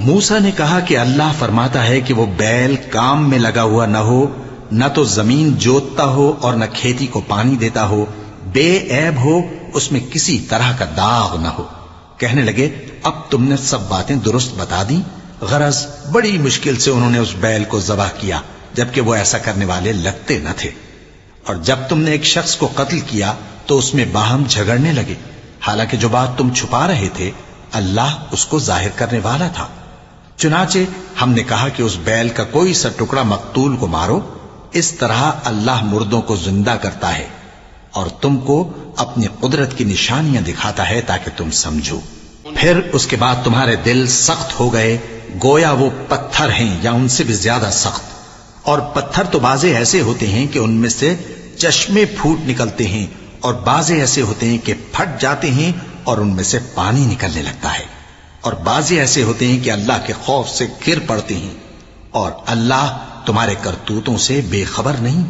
موسیٰ نے کہا کہ اللہ فرماتا ہے کہ وہ بیل کام میں لگا ہوا نہ ہو، نہ تو زمین جوتتا ہو اور نہ کھیتی کو پانی دیتا ہو، بے عیب ہو، اس میں کسی طرح کا داغ نہ ہو۔ کہنے لگے اب تم نے سب باتیں درست بتا دی۔ غرض بڑی مشکل سے انہوں نے اس بیل کو ذبح کیا، جبکہ وہ ایسا کرنے والے لگتے نہ تھے۔ اور جب تم نے ایک شخص کو قتل کیا تو اس میں باہم جھگڑنے لگے، حالانکہ جو بات تم چھپا رہے تھے اللہ اس کو ظاہر کرنے والا تھا۔ چنانچہ ہم نے کہا کہ اس بیل کا کوئی سا ٹکڑا مقتول کو مارو، اس طرح اللہ مردوں کو زندہ کرتا ہے اور تم کو اپنی قدرت کی نشانیاں دکھاتا ہے تاکہ تم سمجھو۔ پھر اس کے بعد تمہارے دل سخت ہو گئے، گویا وہ پتھر ہیں یا ان سے بھی زیادہ سخت۔ اور پتھر تو بعضے ایسے ہوتے ہیں کہ ان میں سے چشمے پھوٹ نکلتے ہیں، اور بعضے ایسے ہوتے ہیں کہ پھٹ جاتے ہیں اور ان میں سے پانی نکلنے لگتا ہے، اور بعضے ایسے ہوتے ہیں کہ اللہ کے خوف سے گر پڑتے ہیں، اور اللہ تمہارے کرتوتوں سے بے خبر نہیں۔